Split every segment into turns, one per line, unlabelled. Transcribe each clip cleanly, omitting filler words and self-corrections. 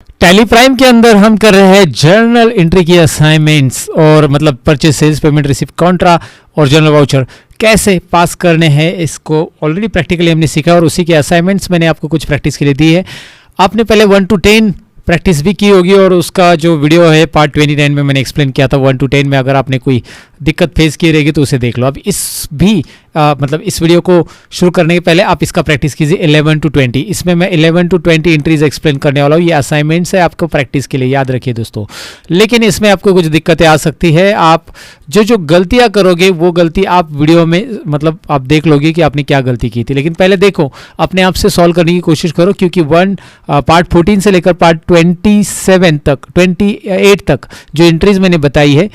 Tally prime के अंदर हम कर रहे हैं जर्नल एंट्री की असाइनमेंट्स और मतलब purchase sales payment receipt contra और जर्नल वाउचर कैसे पास करने हैं इसको ऑलरेडी प्रैक्टिकली हमने सीखा और उसी के असाइनमेंट्स मैंने आपको कुछ प्रैक्टिस के लिए दी है। आपने पहले 1 to 10 प्रैक्टिस भी की होगी और उसका जो वीडियो है पार्ट 29 में मैंने एक्सप्लेन किया था 1 to 10 में। अगर आपने कोई दिक्कत फेस की रहेगी तो उसे देख लो। अब मतलब इस वीडियो को शुरू करने के पहले आप इसका प्रैक्टिस कीजिए 11 to 20। इसमें मैं 11 to 20 एंट्रीज एक्सप्लेन करने वाला हूँ। ये असाइनमेंट्स है आपको प्रैक्टिस के लिए, याद रखिए दोस्तों। लेकिन इसमें आपको कुछ दिक्कतें आ सकती है। आप जो गलतियाँ करोगे वो गलती आप वीडियो में मतलब आप देख लोगे कि आपने क्या गलती की थी। लेकिन पहले देखो, अपने आप से सॉल्व करने की कोशिश करो, क्योंकि पार्ट 14 से लेकर पार्ट 28 तक जो एंट्रीज मैंने बताई है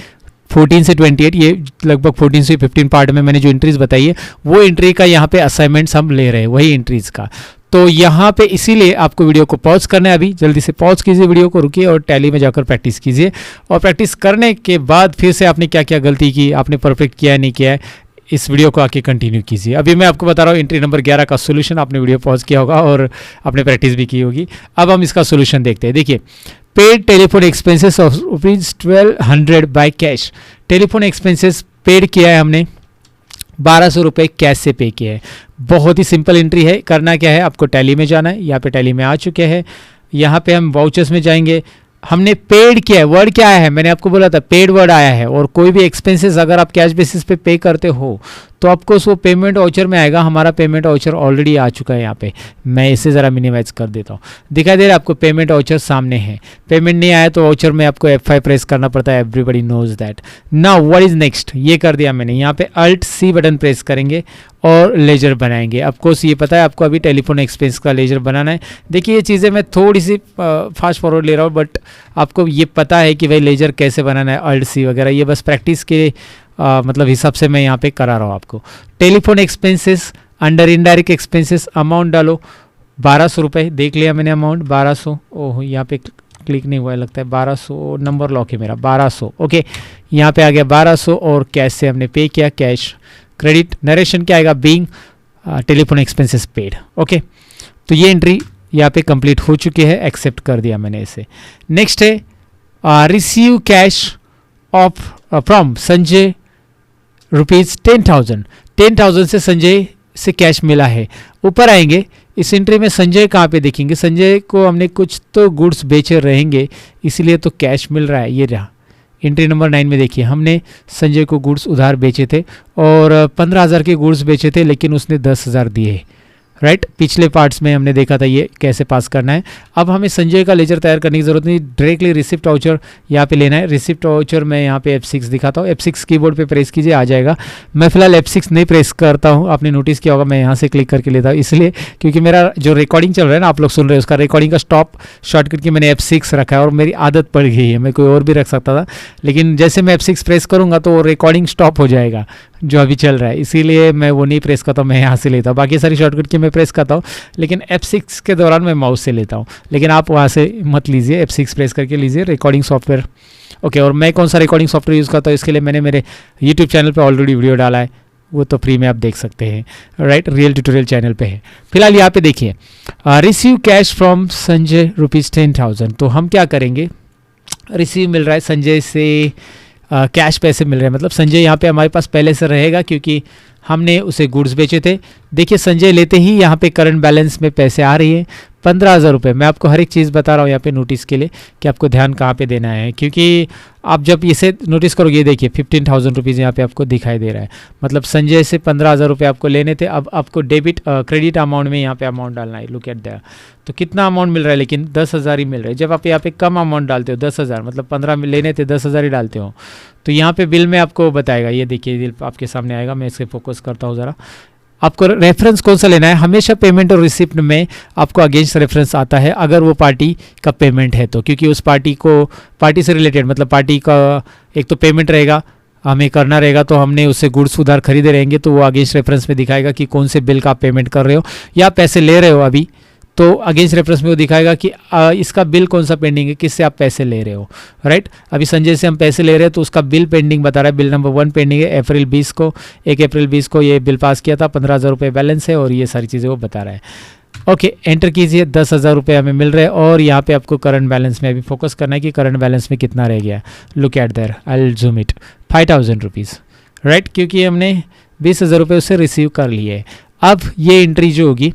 14 से 28, ये लगभग 14 से 15 पार्ट में मैंने जो एंट्रीज बताई है वो एंट्री का यहाँ पे असाइनमेंट्स हम ले रहे हैं, वही एंट्रीज का। तो यहाँ पे इसीलिए आपको वीडियो को पॉज करना है। अभी जल्दी से पॉज कीजिए वीडियो को, रुकिए और टैली में जाकर प्रैक्टिस कीजिए। और प्रैक्टिस करने के बाद फिर से आपने क्या क्या गलती की, आपने परफेक्ट किया नहीं किया है, इस वीडियो को आके कंटिन्यू कीजिए। अभी मैं आपको बता रहा हूँ एंट्री नंबर 11 का सोल्यूशन। आपने वीडियो पॉज किया होगा और आपने प्रैक्टिस भी की होगी। अब हम इसका सोल्यूशन देखते हैं। देखिए, paid telephone expenses of ₹1200 by cash. Telephone expenses paid किया है हमने, 1200 रुपये कैश से पे किया है। बहुत ही सिंपल एंट्री है। करना क्या है, आपको टैली में जाना है। यहाँ पे टैली में आ चुके हैं। यहाँ पे हम वाउचर्स में जाएंगे। हमने पेड किया है, वर्ड क्या आया है, मैंने आपको बोला था पेड वर्ड आया है। और कोई भी एक्सपेंसेस अगर आप कैश बेसिस पे पे करते हो तो आपको वो पेमेंट वाउचर में आएगा। हमारा पेमेंट वाउचर ऑलरेडी आ चुका है यहाँ पे। मैं इसे ज़रा मिनिमाइज कर देता हूँ। दिखाई दे रहा है आपको, पेमेंट वाउचर सामने है। पेमेंट नहीं आया तो वाउचर में आपको F5 प्रेस करना पड़ता है। Everybody knows that. Now what is next, ये कर दिया मैंने। यहाँ पे Alt+C बटन प्रेस करेंगे और लेजर बनाएंगे। ऑफकोर्स ये पता है आपको अभी टेलीफोन एक्सपेंस का लेजर बनाना है। देखिए, ये चीज़ें मैं थोड़ी सी फास्ट फॉरवर्ड ले रहा हूँ, बट आपको ये पता है कि भाई लेजर कैसे बनाना है, Alt+C वगैरह। ये बस प्रैक्टिस के मतलब हिसाब से मैं यहाँ पे करा रहा हूँ आपको। Telephone expenses under indirect expenses amount डालो 1200 रुपये। देख लिया मैंने अमाउंट 1200। ओह, यहाँ पे क्लिक नहीं हुआ है लगता है। 1200 नंबर लॉक है मेरा, 1200। ओके, यहाँ पे आ गया 1200 और कैश से हमने पे किया। कैश क्रेडिट नरेशन क्या आएगा, being telephone expenses paid. Okay, तो ये एंट्री यहाँ पे कंप्लीट हो चुकी है। एक्सेप्ट कर दिया मैंने इसे। नेक्स्ट है receive cash of from Sanjay ₹10,000। 10,000 से संजय से कैश मिला है। ऊपर आएंगे, इस एंट्री में संजय कहाँ पे देखेंगे, संजय को हमने कुछ तो गुड्स बेचे रहेंगे इसलिए तो कैश मिल रहा है। ये रहा एंट्री नंबर 9 में। देखिए, हमने संजय को गुड्स उधार बेचे थे और 15,000 के गुड्स बेचे थे, लेकिन उसने 10,000 दिए। राइट, पिछले पार्ट्स में हमने देखा था ये कैसे पास करना है। अब हमें संजय का लेजर तैयार करने की जरूरत नहीं, डायरेक्टली रिसिप्ट वाउचर यहाँ पे लेना है। रिसिप्ट वाउचर मैं यहाँ पे F6 दिखाता हूँ। F6 कीबोर्ड पे प्रेस कीजिए, आ जाएगा। मैं फिलहाल F6 नहीं प्रेस करता हूँ, आपने नोटिस किया होगा। मैं यहाँ से क्लिक करके लेता हूँ, इसलिए क्योंकि मेरा जो रिकॉर्डिंग चल रहा है ना, आप लोग सुन रहे हैं, उसका रिकॉर्डिंग का स्टॉप शॉर्टकट की मैंने F6 रखा है और मेरी आदत पड़ गई है। मैं कोई और भी रख सकता था, लेकिन जैसे मैं F6 प्रेस करूँगा तो रिकॉर्डिंग स्टॉप हो जाएगा जो अभी चल रहा है, इसीलिए मैं वो नहीं प्रेस करता हूँ। मैं यहाँ से लेता हूँ। बाकी सारी शॉर्टकट की मैं प्रेस करता हूँ, लेकिन F6 के दौरान मैं माउस से लेता हूँ। लेकिन आप वहाँ से मत लीजिए, F6 प्रेस करके लीजिए रिकॉर्डिंग सॉफ्टवेयर। ओके, और मैं कौन सा रिकॉर्डिंग सॉफ्टवेयर यूज़ करता हूँ इसके लिए मैंने मेरे यूट्यूब चैनल पे ऑलरेडी वीडियो डाला है, वो तो फ्री में आप देख सकते हैं। राइट, रियल ट्यूटोरियल चैनल पे है। फिलहाल यहाँ पे देखिए, रिसीव कैश फ्रॉम संजय ₹10,000। तो हम क्या करेंगे, रिसीव मिल रहा है संजय से कैश पैसे मिल रहे हैं, मतलब संजय यहाँ पे हमारे पास पहले से रहेगा क्योंकि हमने उसे गुड्स बेचे थे। देखिए, संजय लेते ही यहाँ पे करंट बैलेंस में पैसे आ रही है 15,000 रुपये। मैं आपको हर एक चीज़ बता रहा हूँ यहाँ पे नोटिस के लिए कि आपको ध्यान कहाँ पे देना है, क्योंकि आप जब इसे नोटिस करोगे, ये देखिए 15,000 रुपीज़ यहाँ पे आपको दिखाई दे रहा है। मतलब संजय से 15,000 रुपये आपको लेने थे। अब आपको क्रेडिट अमाउंट में यहाँ पे अमाउंट डालना है। Look at that. तो कितना अमाउंट मिल रहा है, लेकिन 10,000 ही मिल रहा है। जब आप यहाँ पे कम अमाउंट डालते हो 10,000, मतलब 15 में लेने थे 10,000 ही डालते हो, तो यहाँ पे बिल में आपको बताएगा। ये देखिए बिल आपके सामने आएगा। मैं इसे फोकस करता हूँ ज़रा। आपको रेफरेंस कौन सा लेना है, हमेशा पेमेंट और रिसिप्ट में आपको अगेंस्ट रेफरेंस आता है अगर वो पार्टी का पेमेंट है तो, क्योंकि उस पार्टी से रिलेटेड मतलब पार्टी का एक तो पेमेंट रहेगा, हमें करना रहेगा, तो हमने उससे गुड्स उधार खरीदे रहेंगे तो वो अगेंस्ट रेफरेंस में दिखाएगा कि कौन से बिल का आप पेमेंट कर रहे हो या पैसे ले रहे हो अभी, तो अगेंस्ट रेफरेंस में वो दिखाएगा कि इसका बिल कौन सा पेंडिंग है, किससे आप पैसे ले रहे हो। राइट, अभी संजय से हम पैसे ले रहे हैं तो उसका बिल पेंडिंग बता रहा है। बिल नंबर 1 पेंडिंग है, 1 अप्रैल 20 को ये बिल पास किया था, 15,000 रुपये बैलेंस है और ये सारी चीज़ें वो बता रहा है। ओके, एंटर कीजिए। 10,000 रुपये हमें मिल रहे हैं और यहाँ पे आपको करंट बैलेंस में अभी फोकस करना है कि करंट बैलेंस में कितना रह गया। Look at there, I will zoom it, 5,000 rupees, right, क्योंकि हमने 20,000 रुपये उससे रिसीव कर लिए। अब ये एंट्री जो होगी,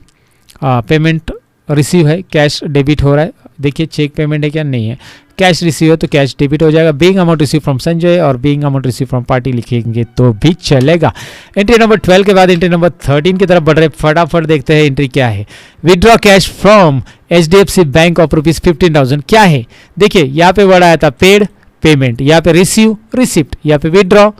पेमेंट रिसीव है, कैश डेबिट हो रहा है, देखिए चेक पेमेंट है क्या, नहीं है, कैश रिसीव है तो कैश डेबिट हो जाएगा। Being amount receive from Sanjay और being amount receive from party लिखेंगे तो भी चलेगा। एंट्री नंबर 12 के बाद एंट्री नंबर 13 की तरफ बढ़ रहे, फटाफट देखते हैं एंट्री क्या है। Withdraw cash from HDFC bank of ₹15,000 क्या है, देखिए यहाँ पे वर्ड आया था पेड, पेमेंट, यहाँ पे रिसीव, रिसिप्ट, यहाँ पे विड्रॉ,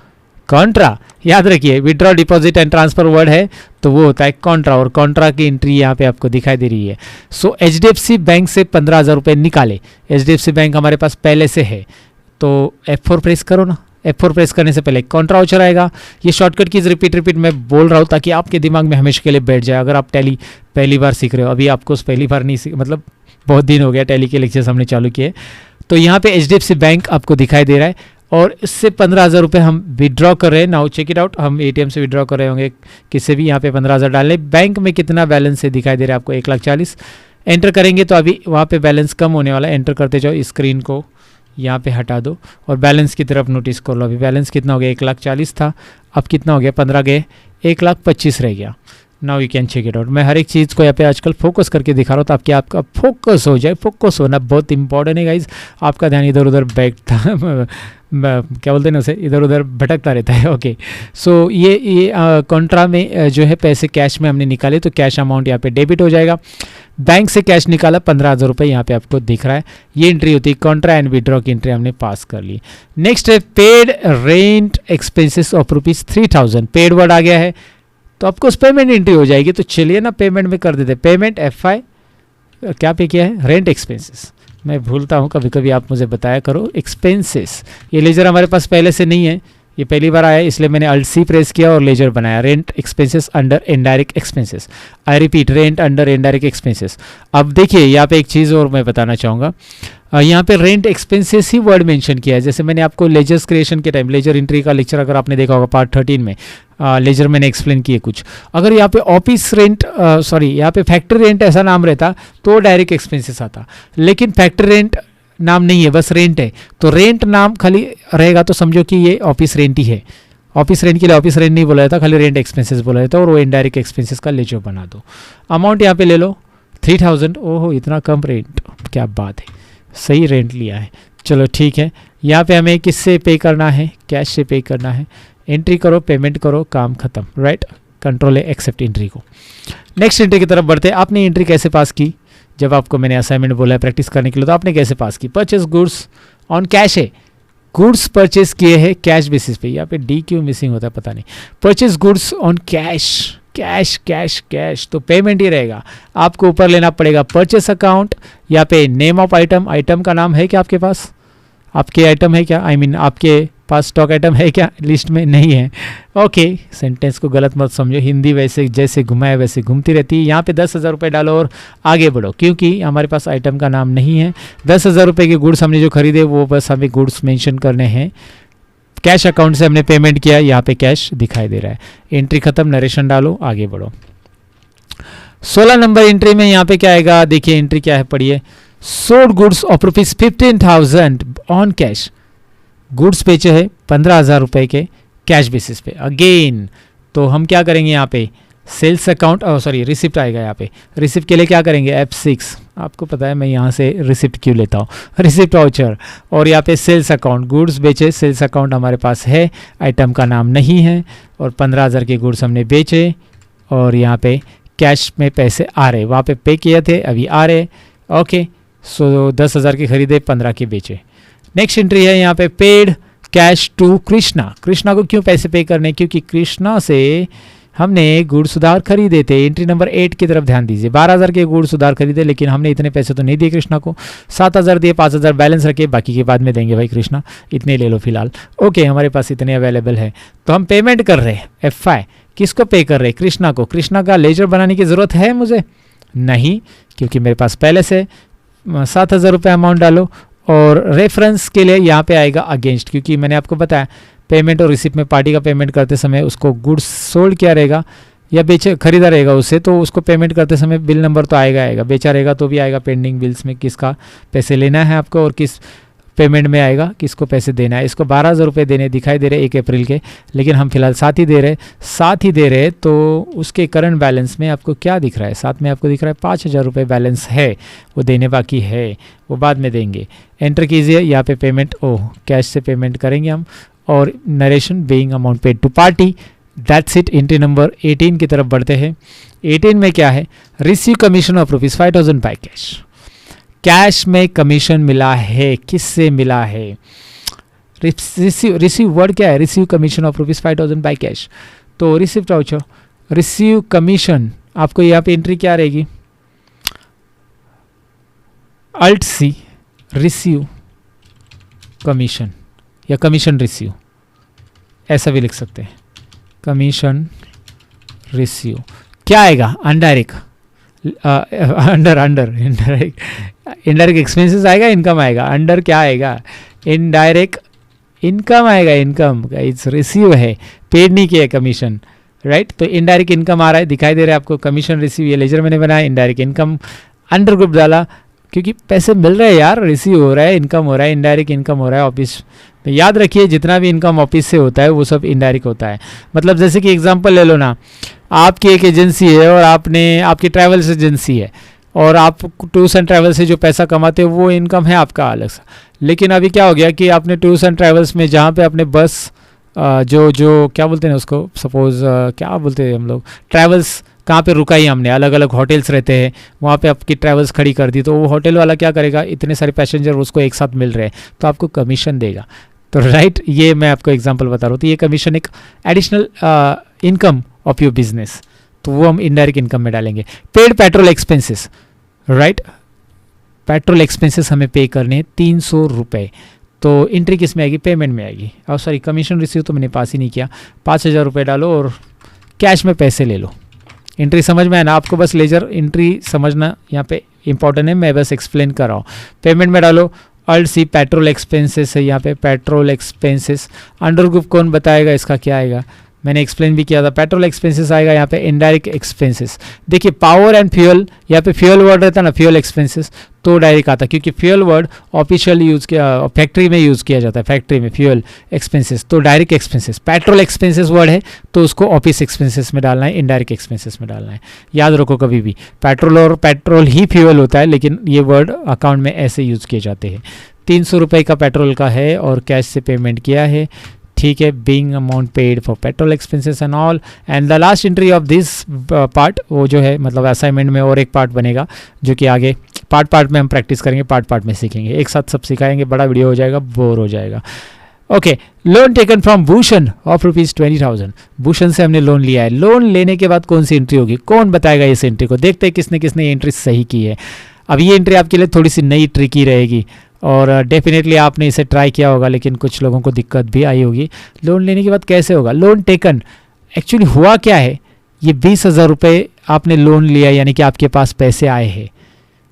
कॉन्ट्रा। याद रखिए withdraw, deposit and transfer word है तो वो होता है कॉन्ट्रा, और कॉन्ट्रा की एंट्री यहाँ पे आपको दिखाई दे रही है। सो HDFC बैंक से 15,000 रुपये निकाले। HDFC बैंक हमारे पास पहले से है तो F4 प्रेस करो ना। F4 प्रेस करने से पहले कॉन्ट्रा वाउचर आएगा। ये शॉर्टकट कीज रिपीट मैं बोल रहा हूँ ताकि आपके दिमाग में हमेशा के लिए बैठ जाए। अगर आप टैली पहली बार सीख रहे हो, अभी आपको पहली बार नहीं सीख, मतलब बहुत दिन हो गया टैली के लेक्चर्स हमने चालू किए, तो यहाँ पे HDFC बैंक आपको दिखाई दे रहा है और इससे 15,000 रुपये हम विड्रॉ कर रहे हैं। नाउ चेक इट आउट, हम ATM से विड्रॉ कर रहे होंगे किसी भी, यहाँ पे 15,000 डालने। बैंक में कितना बैलेंस है दिखाई दे रहा है आपको, 1,40,000। एंटर करेंगे तो अभी वहाँ पे बैलेंस कम होने वाला है। एंटर करते जाओ, स्क्रीन को यहाँ पे हटा दो और बैलेंस की तरफ नोटिस कर लो। अभी बैलेंस कितना हो गया, 1,40,000 था, अब कितना हो गया, 15 गए, 1,25,000 रह गया। Now you can check it out. मैं हर एक चीज़ को यहाँ पे आजकल फोकस करके दिखा रहा हूँ ताकि आपका फोकस हो जाए। फोकस होना बहुत इंपॉर्टेंट है गाइज। आपका ध्यान इधर उधर बैठता क्या बोलते हैं ना उसे, इधर उधर भटकता रहता है। ओके, सो ये कॉन्ट्रा में जो है पैसे कैश में हमने निकाले तो कैश अमाउंट यहाँ पे डेबिट हो जाएगा। बैंक से कैश निकाला 15,000 रुपये यहाँ पे आपको दिख रहा है। ये एंट्री होती है कॉन्ट्रा एंड विड्रॉ की एंट्री हमने पास कर ली। नेक्स्ट है paid rent expenses of ₹3,000। Paid word आ गया है तो आपको पेमेंट एंट्री हो जाएगी। तो चलिए ना पेमेंट में कर देते, पेमेंट FI क्या पे किया है, रेंट एक्सपेंसेस। मैं भूलता हूँ कभी कभी, आप मुझे बताया करो। एक्सपेंसेस, ये लेजर हमारे पास पहले से नहीं है, ये पहली बार आया इसलिए मैंने Alt+C प्रेस किया और लेजर बनाया। Rent expenses under indirect expenses, I repeat, rent under indirect expenses. अब देखिए यहाँ पे एक चीज़ और मैं बताना चाहूँगा, यहाँ पे रेंट एक्सपेंसेस ही वर्ड मेंशन किया है। जैसे मैंने आपको लेजर्स क्रिएशन के टाइम, लेजर एंट्री का लेक्चर अगर आपने देखा होगा पार्ट 13 में, लेजर मैंने एक्सप्लेन किए कुछ। अगर यहाँ पे ऑफिस रेंट, यहाँ पे फैक्ट्री रेंट ऐसा नाम रहता तो डायरेक्ट एक्सपेंसेस आता, लेकिन फैक्ट्री रेंट नाम नहीं है, बस रेंट है। तो रेंट नाम खाली रहेगा तो समझो कि ये ऑफिस रेंट ही है। ऑफिस रेंट के लिए ऑफिस रेंट नहीं बोला जाता, खाली रेंट एक्सपेंसेस बोला जाता है और वो इनडायरेक्ट एक्सपेंसेस का लेजर बना दो। अमाउंट यहाँ पे ले लो 3,000। ओहो, इतना कम रेंट, क्या बात है, सही रेंट लिया है। चलो ठीक है, यहाँ पे हमें किससे पे करना है, कैश से पे करना है। एंट्री करो, पेमेंट करो, काम खत्म, राइट। कंट्रोल एक्सेप्ट एंट्री को। नेक्स्ट एंट्री की तरफ बढ़ते हैं। आपने एंट्री कैसे पास की, जब आपको मैंने असाइनमेंट बोला है प्रैक्टिस करने के लिए, तो आपने कैसे पास की। परचेस गुड्स ऑन कैश है, गुड्स परचेस किए हैं कैश बेसिस पे। यहाँ पे डी क्यों मिसिंग होता है पता नहीं। Purchase goods on cash, cash cash cash, तो पेमेंट ही रहेगा। आपको ऊपर लेना पड़ेगा परचेस अकाउंट, यहाँ पे नेम ऑफ आइटम, आइटम का नाम है क्या आपके पास, आपके आइटम है क्या, आई मीन आपके पास स्टॉक आइटम है क्या, लिस्ट में नहीं है। ओके, सेंटेंस को गलत मत समझो, हिंदी वैसे जैसे घुमाए वैसे घूमती रहती है। यहाँ पे 10,000 रुपये डालो और आगे बढ़ो, क्योंकि हमारे पास आइटम का नाम नहीं है। 10,000 रुपये के गुड्स हमने जो खरीदे वो बस हमें गुड्स मेंशन करने हैं। कैश अकाउंट से हमने पेमेंट किया, यहाँ पे कैश दिखाई दे रहा है। एंट्री खत्म, नरेशन डालो, आगे बढ़ो। 16 नंबर एंट्री में यहाँ पे क्या आएगा, देखिए एंट्री क्या है, पढ़िए। Sold goods of ₹15,000 on cash, goods बेचे है 15,000 रुपये के कैश बेसिस पे। अगेन तो हम क्या करेंगे, यहाँ पे सेल्स अकाउंट, रिसिप्ट आएगा। यहाँ पे रिसिप्ट के लिए क्या करेंगे, F6। आपको पता है मैं यहाँ से रिसिप्ट क्यों लेता हूँ, रिसिप्ट वाउचर। और यहाँ पे सेल्स अकाउंट, गुड्स बेचे, सेल्स अकाउंट हमारे पास है, आइटम का नाम नहीं है, और 15,000 के गुड्स हमने बेचे और यहाँ पे कैश में पैसे आ रहे, वहाँ पे पे किए थे अभी आ रहे। ओके, सो 10,000 के खरीदे, 15 के बेचे। नेक्स्ट एंट्री है यहाँ पे paid cash to Krishna. Krishna को क्यों पैसे पे करने, क्योंकि कृष्णा से हमने गुड़ सुधार खरीदे थे। एंट्री नंबर 8 की तरफ ध्यान दीजिए। 12,000 के गुड़ सुधार खरीदे, लेकिन हमने इतने पैसे तो नहीं दिए कृष्णा को। 7,000 दिए, 5,000 बैलेंस रखे, बाकी के बाद में देंगे भाई कृष्णा, इतने ले लो फिलहाल। ओके, हमारे पास इतने अवेलेबल है तो हम पेमेंट कर रहे हैं। FI किसको पे कर रहे हैं, कृष्णा को। कृष्णा का लेजर बनाने की ज़रूरत है मुझे नहीं, क्योंकि मेरे पास पहले से 7,000 रुपये अमाउंट डालो। और रेफरेंस के लिए यहाँ पे आएगा अगेंस्ट, क्योंकि मैंने आपको बताया पेमेंट और रिसिप्ट में पार्टी का पेमेंट करते समय उसको गुड्स सोल्ड क्या रहेगा, या बेचे खरीदा रहेगा उससे, तो उसको पेमेंट करते समय बिल नंबर तो आएगा, बेचा रहेगा तो भी आएगा पेंडिंग बिल्स में, किसका पैसे लेना है आपको और किस पेमेंट में आएगा, किसको पैसे देना है। इसको 12,000 रुपये देने दिखाई दे रहे 1 अप्रैल के, लेकिन हम फिलहाल 7 ही दे रहे, तो उसके करंट बैलेंस में आपको क्या दिख रहा है, साथ में आपको दिख रहा है 5,000 रुपये बैलेंस है, वो देने बाकी है, वो बाद में देंगे। एंटर कीजिए यहाँ पे पेमेंट, कैश से पेमेंट करेंगे हम, और narration being amount paid to party, that's it. Entry number 18 की तरफ बढ़ते हैं। 18 में क्या है, receive commission of rupees 5,000 by cash. Cash में कमीशन मिला है, किससे मिला है, रिसीव वर्ड क्या है, receive commission of rupees 5,000 by cash. तो रिसिप्ट वाउचर, रिसीव कमीशन, आपको यहाँ पे एंट्री क्या रहेगी, अल्ट सी, रिसीव कमीशन या कमीशन रिसीव, ऐसा भी लिख सकते हैं, कमीशन रिसीव। क्या आएगा, अनडायरेक्ट, अंडर इनडायरेक्ट एक्सपेंसेस आएगा, इनकम आएगा, अंडर क्या आएगा, इनडायरेक्ट इनकम आएगा, इनकम इट्स रिसीव है, पेड नहीं किया कमीशन, राइट। तो इनडायरेक्ट इनकम आ रहा है, दिखाई दे रहा है आपको, कमीशन रिसीव, ये लेजर मैंने बनाया, इनडायरेक्ट इनकम अंडर ग्रुप डाला, क्योंकि पैसे मिल रहे हैं यार, रिसीव हो रहा है, इनकम हो रहा है, इनडायरेक्ट इनकम हो रहा है ऑफिस। तो याद रखिए जितना भी इनकम ऑफिस से होता है वो सब इनडायरेक्ट होता है। मतलब जैसे कि एग्जांपल ले लो ना, आपकी एक एजेंसी है और आपकी ट्रैवल्स एजेंसी है, और आप टूर्स एंड ट्रैवल से जो पैसा कमाते हो वो इनकम है आपका अलग सा। लेकिन अभी क्या हो गया कि आपने टूर्स एंड ट्रैवल्स में जहाँ पे अपने बस जो क्या बोलते हैं उसको, सपोज क्या बोलते हैं हम लोग, ट्रैवल्स कहाँ पे रुका ही हमने, अलग अलग होटल्स रहते हैं, वहाँ पे आपकी ट्रैवल्स खड़ी कर दी, तो वो होटल वाला क्या करेगा, इतने सारे पैसेंजर उसको एक साथ मिल रहे हैं तो आपको कमीशन देगा। तो राइट, ये मैं आपको एग्जांपल बता रहा हूँ। तो ये कमीशन एक additional income of your business, तो वो हम इनडायरेक्ट इनकम में डालेंगे। Paid petrol expenses, right, petrol expenses हमें पे करने हैं 300 रुपये। तो एंट्री किस में आएगी, पेमेंट में आएगी। और सॉरी, कमीशन रिसीव तो मैंने पास ही नहीं किया, 5,000 रुपये डालो और कैश में पैसे ले लो। एंट्री समझ में आया ना आपको, बस लेजर एंट्री समझना यहाँ पे इंपॉर्टेंट है, मैं बस एक्सप्लेन कर रहा हूँ। पेमेंट में डालो अल्ट सी, पेट्रोल एक्सपेंसेस है यहाँ पे, पेट्रोल एक्सपेंसेस, अंडर ग्रुप कौन बताएगा इसका क्या आएगा, मैंने एक्सप्लेन भी किया था। पेट्रोल एक्सपेंसेस आएगा यहाँ पे, इनडायरेक्ट एक्सपेंसेस। देखिए पावर एंड फ्यूल, यहाँ पे फ्यूल वर्ड रहता है ना, फ्यूल एक्सपेंसेस, तो डायरेक्ट आता, क्योंकि फ्यूल वर्ड ऑफिशियल यूज़ किया, फैक्ट्री में यूज़ किया जाता है, फैक्ट्री में फ्यूल एक्सपेंसेस, तो direct expenses. Petrol expenses word है तो उसको ऑफिस एक्सपेंसेस में डालना है, इनडायरेक्ट एक्सपेंसेस में डालना है। याद रखो कभी भी पेट्रोल और पेट्रोल ही फ्यूल होता है, लेकिन ये वर्ड अकाउंट में ऐसे यूज़ किए जाते हैं। 300 रुपये का पेट्रोल का है और कैश से पेमेंट किया है, ठीक है, being amount paid for petrol expenses and all. And the last entry of this part, वो जो है मतलब असाइनमेंट में और एक पार्ट बनेगा जो कि आगे पार्ट में हम प्रैक्टिस करेंगे, पार्ट में सीखेंगे, एक साथ सब सिखाएंगे, बड़ा वीडियो हो जाएगा, बोर हो जाएगा। Okay, loan taken from Bhushan of ₹20,000। Bhushan से हमने लोन लिया है। लोन लेने के बाद कौन सी एंट्री होगी, कौन बताएगा इस एंट्री को, देखते हैं किसने किसने एंट्री सही की है। अब ये एंट्री आपके लिए थोड़ी सी नई ट्रिकी रहेगी और डेफिनेटली आपने इसे ट्राई किया होगा, लेकिन कुछ लोगों को दिक्कत भी आई होगी। लोन लेने के बाद कैसे होगा, लोन टेकन, एक्चुअली हुआ क्या है, ये 20,000 रुपये आपने लोन लिया, यानी कि आपके पास पैसे आए हैं,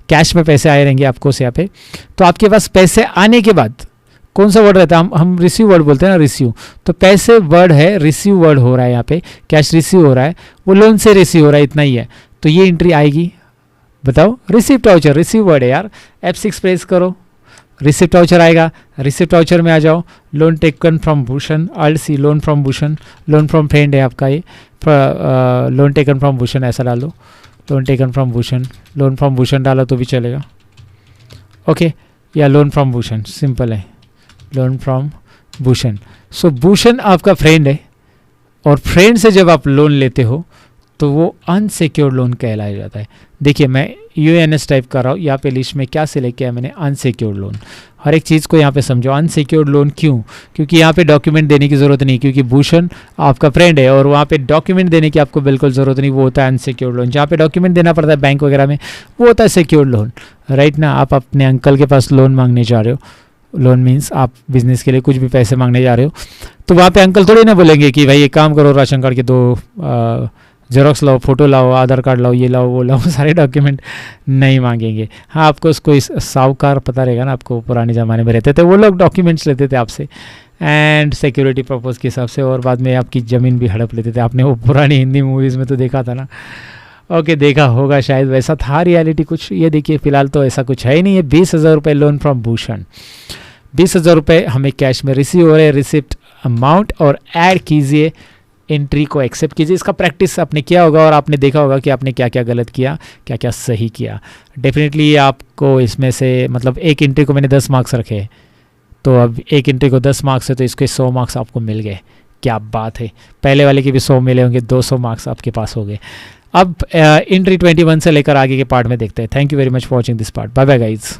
कैश में पैसे आए रहेंगे आपको यहाँ पे। तो आपके पास पैसे आने के बाद कौन सा वर्ड रहता है, हम रिसीव वर्ड बोलते हैं ना, रिसीव, तो पैसे वर्ड है, रिसीव वर्ड हो रहा है यहाँ पे, कैश रिसीव हो रहा है, वो लोन से रिसीव हो रहा है, इतना ही है। तो ये एंट्री आएगी, बताओ, रिसिप्ट वाउचर, रिसीव वर्ड है यार, F6 प्रेस करो, रिसिप्ट वाउचर आएगा। रिसिप्ट वाउचर में आ जाओ, loan taken from Bhushan, alt C, loan from Bhushan, loan from friend है आपका ये, लोन टेकन फ्रॉम भूषण ऐसा डाल दो, loan taken from Bhushan, loan from Bhushan डाला तो भी चलेगा, ओके, या लोन फ्रॉम भूषण, सिंपल है, लोन फ्रॉम भूषण। सो भूषण आपका फ्रेंड है, और फ्रेंड से जब आप लोन लेते हो तो वो अनसिक्योर्ड लोन कहलाया जाता है। देखिए मैं UNS टाइप कर रहा हूँ, यहाँ पे लिस्ट में क्या सिलेक्ट किया है मैंने, अनसिक्योर्ड लोन। हर एक चीज़ को यहाँ पे समझो, अनसिक्योर्ड लोन क्यों, क्योंकि यहाँ पे डॉक्यूमेंट देने की ज़रूरत नहीं, क्योंकि भूषण आपका फ्रेंड है और वहाँ पे डॉक्यूमेंट देने की आपको बिल्कुल ज़रूरत नहीं, वो होता है अनसिक्योर्ड लोन। जहाँ पे डॉक्यूमेंट देना पड़ता है बैंक वगैरह में, वो होता है सिक्योर्ड लोन, राइट ना। आप अपने अंकल के पास लोन मांगने जा रहे हो, लोन मीन्स आप बिजनेस के लिए कुछ भी पैसे मांगने जा रहे हो, तो वहाँ पे अंकल थोड़ी ना बोलेंगे कि भाई एक काम करो, राशन कार्ड के 2 जेरोक्स लाओ, फोटो लाओ, आधार कार्ड लाओ, ये लाओ वो लाओ, सारे डॉक्यूमेंट नहीं मांगेंगे। हाँ, आपको कोई साहूकार पता रहेगा ना, आपको पुराने ज़माने में रहते थे वो लोग डॉक्यूमेंट्स लेते थे आपसे, एंड सिक्योरिटी पर्पज़ के हिसाब से, और बाद में आपकी ज़मीन भी हड़प लेते थे। आपने वो पुरानी हिंदी मूवीज़ में तो देखा था ना। ओके, देखा होगा शायद, वैसा था रियलिटी कुछ। ये देखिए फ़िलहाल तो ऐसा कुछ है ही नहीं है। 20,000 रुपये लोन फ्रॉम भूषण, 20,000 रुपये हमें कैश में रिसीव हो रहे हैं, रिसिप्ट अमाउंट, और ऐड कीजिए, एंट्री को एक्सेप्ट कीजिए। इसका प्रैक्टिस आपने किया होगा और आपने देखा होगा कि आपने क्या क्या गलत किया, क्या क्या सही किया। डेफिनेटली आपको इसमें से, मतलब एक एंट्री को मैंने 10 मार्क्स रखे, तो अब एक एंट्री को 10 मार्क्स है तो इसके 100 मार्क्स आपको मिल गए। क्या बात है, पहले वाले के भी 100 मिले होंगे, 200 मार्क्स आपके पास हो गए। अब एंट्री 21 से लेकर आगे के पार्ट में देखते हैं। Thank you very much for watching this part. Bye bye guys.